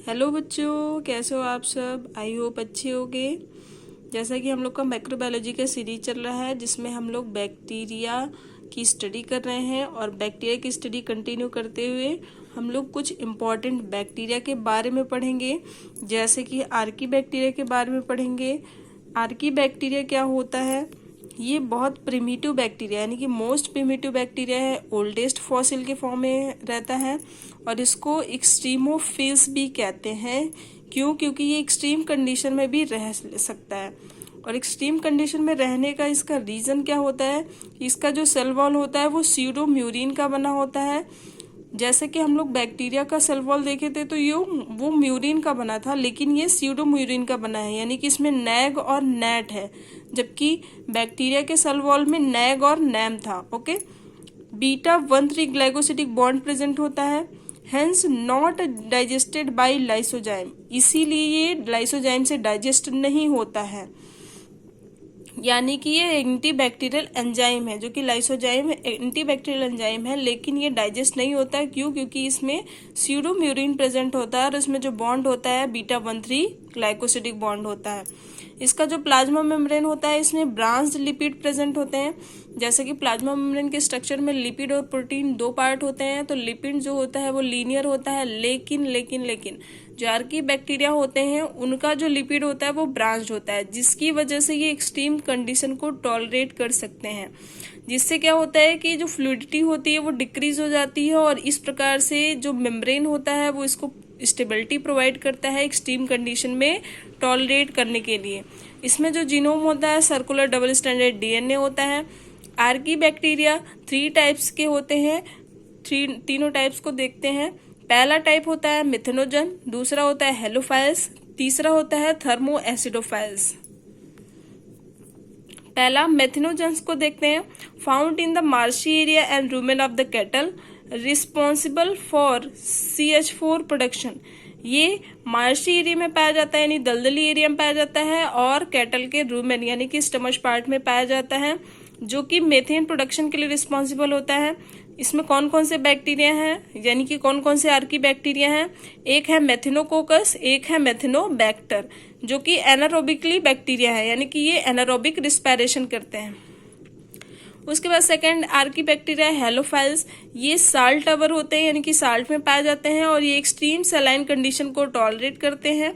Hello बच्चों, कैसे हो आप सब। आई होप अच्छे होगे। जैसा कि हम लोग का माइक्रोबायोलॉजी का सीरीज चल रहा है जिसमें हम लोग बैक्टीरिया की स्टडी कर रहे हैं और बैक्टीरिया की स्टडी कंटिन्यू करते हुए हम लोग कुछ इम्पॉर्टेंट बैक्टीरिया के बारे में पढ़ेंगे। जैसे कि आर्की बैक्टीरिया के बारे में पढ़ेंगे। आर्की बैक्टीरिया क्या होता है? ये बहुत प्रिमिटिव बैक्टीरिया यानी कि मोस्ट प्रिमिटिव बैक्टीरिया है, ओल्डेस्ट फॉसिल के फॉर्म में रहता है और इसको एक्सट्रीमोफिल्स भी कहते हैं। क्यों? क्योंकि ये एक्सट्रीम कंडीशन में भी रह सकता है। और एक्सट्रीम कंडीशन में रहने का इसका रीज़न क्या होता है? इसका जो सेल वॉल होता है वो स्यूडोम्यूरिन का बना होता है। जैसे कि हम लोग बैक्टीरिया का सेल वॉल देखे थे तो ये वो म्यूरिन का बना था, लेकिन ये स्यूडोम्यूरिन का बना है, यानी कि इसमें नैग और नैट है, जबकि बैक्टीरिया के सेल वॉल में नैग और नैम था। Okay, beta 1,3 glycosidic bond present होता है, hence not digested by lysozyme, इसीलिए ये लाइसोजाइम से डाइजेस्ट नहीं होता है। यानी कि ये एंटीबैक्टीरियल एंजाइम है, जो कि लाइसोजाइम एंटीबैक्टीरियल एंजाइम है, लेकिन ये डाइजेस्ट नहीं होता है। क्यों? क्योंकि इसमें स्यूडोम्यूरिन प्रेजेंट होता है और इसमें जो बॉन्ड होता है बीटा 1,3 ग्लाइकोसिडिक बॉन्ड होता है। इसका जो प्लाज्मा मेम्ब्रेन होता है इसमें ब्रांच्ड लिपिड प्रेजेंट होते हैं। जैसे कि प्लाज्मा मेम्ब्रेन के स्ट्रक्चर में लिपिड और प्रोटीन दो पार्ट होते हैं, तो लिपिड जो होता है वो लीनियर होता है, लेकिन जो आर्की बैक्टीरिया होते हैं उनका जो लिपिड होता है वो ब्रांच्ड होता है, जिसकी वजह से ये एक्सट्रीम कंडीशन को टॉलरेट कर सकते हैं। जिससे क्या होता है कि जो फ्लूइडिटी होती है वो डिक्रीज हो जाती है और इस प्रकार से जो मेम्ब्रेन होता है वो इसको स्टेबिलिटी प्रोवाइड करता है एक्सट्रीम कंडीशन में टॉलरेट करने के लिए। इसमें जो जीनोम होता है सर्कुलर डबल स्टैंडर्ड डीएनए होता है। आर्की बैक्टीरिया 3 टाइप्स के होते हैं, तीनों टाइप्स को देखते हैं। पहला टाइप होता है मिथेनोजन, दूसरा होता है हेलोफाइल्स, तीसरा होता है थर्मोएसिडोफाइल्स। पहला मेथिनोजेंस को देखते हैं। Found in the marshy area and rumen of the cattle, responsible for CH4 production. ये मार्शी एरिया में पाया जाता है यानी दलदली एरिया में पाया जाता है और कैटल के रूमेन यानी कि स्टमच पार्ट में पाया जाता है, जो कि मेथेन प्रोडक्शन के लिए रिस्पॉन्सिबल होता है। इसमें कौन कौन से बैक्टीरिया हैं यानी कि कौन कौन से आर्की बैक्टीरिया हैं? एक है मेथिनोकोकस, एक है मेथिनोबैक्टर, जो कि एनारोबिकली बैक्टीरिया है यानी कि ये एनारोबिक रिस्पायरेशन करते हैं। उसके बाद सेकंड आर्की बैक्टीरिया हेलोफाइल्स। ये साल्ट अवर होते हैं यानी कि साल्ट में पाए जाते हैं और ये एक्सट्रीम सलाइन कंडीशन को टॉलरेट करते हैं।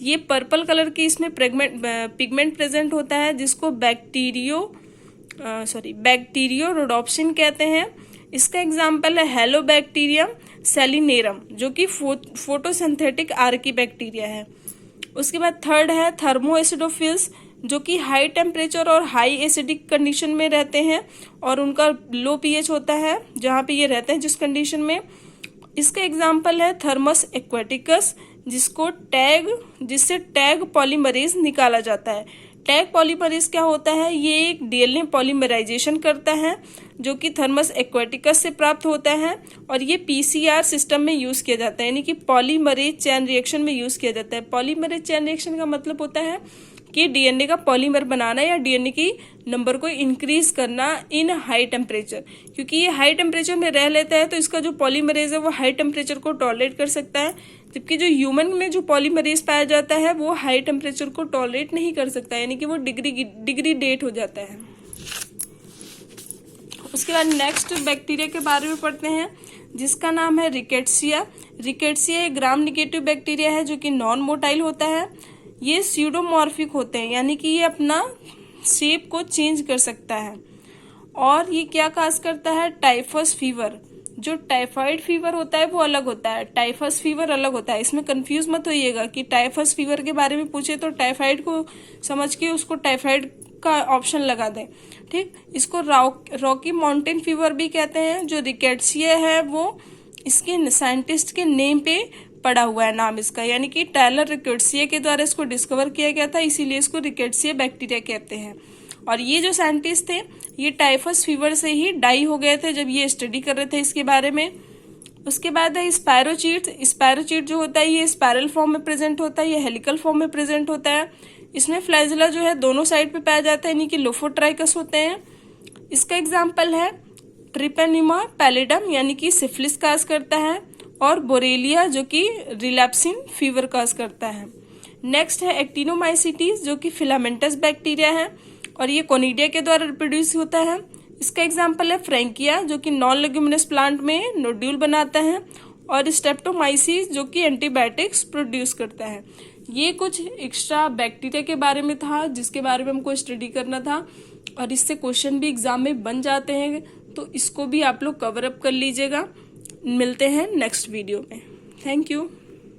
ये पर्पल कलर की इसमें पिगमेंट प्रेजेंट होता है जिसको बैक्टीरियोरोडोप्सिन कहते हैं। इसका एग्जाम्पल है हेलोबैक्टीरियम सेलिनेरम, जो कि फोटोसिंथेटिक आर्की बैक्टीरिया है। उसके बाद थर्ड है थर्मोएसिडोफिल्स, जो कि हाई टेम्परेचर और हाई एसिडिक कंडीशन में रहते हैं और उनका लो पीएच होता है जहाँ पे ये रहते हैं जिस कंडीशन में। इसका एग्जाम्पल है थर्मस एक्वेटिकस, जिससे टैग पॉलीमरेज निकाला जाता है। टैग पॉलीमरेज क्या होता है? ये एक डीएनए पॉलीमराइजेशन करता है जो कि थर्मस एक्वेटिकस से प्राप्त होता है और ये पीसीआर सिस्टम में यूज किया जाता है यानी कि पॉलीमरेज चेन रिएक्शन में यूज किया जाता है। पॉलीमरेज चेन रिएक्शन का मतलब होता है कि डीएनए का पॉलीमर बनाना या डीएनए की नंबर को इंक्रीज करना इन हाई टेम्परेचर। क्योंकि ये हाई टेम्परेचर में रह लेता है तो इसका जो पॉलीमरेज है वो हाई टेम्परेचर को टॉलरेट कर सकता है, जबकि जो ह्यूमन में जो पॉलीमरेज पाया जाता है वो हाई टेम्परेचर को टॉलरेट नहीं कर सकता यानी कि वो डिग्रेडेट हो जाता है। उसके बाद नेक्स्ट बैक्टीरिया के बारे में पढ़ते हैं जिसका नाम है रिकेट्सिया। रिकेट्सिया एक ग्राम नेगेटिव बैक्टीरिया है जो कि नॉन मोटाइल होता है। ये स्यूडोमॉर्फिक होते हैं यानी कि ये अपना शेप को चेंज कर सकता है और ये क्या काज करता है? Typhus fever. जो टाइफाइड फीवर होता है वो अलग होता है, टाइफस फीवर अलग होता है। इसमें कंफ्यूज मत होइएगा कि टाइफस फीवर के बारे में पूछे तो टाइफाइड को समझ के उसको टाइफाइड का ऑप्शन लगा दें। ठीक, इसको रॉकी माउंटेन फीवर भी कहते हैं। जो रिकेट्सिया है वो इसके साइंटिस्ट के नेम पे पड़ा हुआ है नाम इसका, यानी कि टायलर रिकेट्सिया के द्वारा इसको डिस्कवर किया गया था, इसीलिए इसको रिकेट्सिया बैक्टीरिया कहते हैं। और ये जो साइंटिस्ट थे ये टाइफस फीवर से ही डाई हो गए थे जब ये स्टडी कर रहे थे इसके बारे में। उसके बाद है स्पायरोचीट। स्पायरोचीट जो होता है ये स्पायरल फॉर्म में प्रेजेंट होता है, ये हेलिकल फॉर्म में प्रेजेंट होता है। इसमें फ्लैजिला जो है दोनों साइड पे पाया जाता है यानी कि लोफोट्राइकस होते हैं। इसका एग्जाम्पल है ट्रिपेनिमा पैलिडम यानी कि सिफिलिस काज करता है। और बोरेलिया जो कि रिलैप्सिन फीवर कॉज करता है। नेक्स्ट है एक्टिनोमाइसीटीज जो कि फिलामेंटस बैक्टीरिया है और ये कोनिडिया के द्वारा रिप्रोड्यूस होता है। इसका एग्जाम्पल है फ्रैंकिया जो कि नॉन लेग्यूमिनस प्लांट में नोड्यूल बनाता है और स्ट्रेप्टोमाइसिस जो कि एंटीबायोटिक्स प्रोड्यूस करता है। ये कुछ एक्स्ट्रा बैक्टीरिया के बारे में था जिसके बारे में हमको स्टडी करना था और इससे क्वेश्चन भी एग्जाम में बन जाते हैं, तो इसको भी आप लोग कवर अप कर लीजिएगा। मिलते हैं नेक्स्ट वीडियो में। Thank you.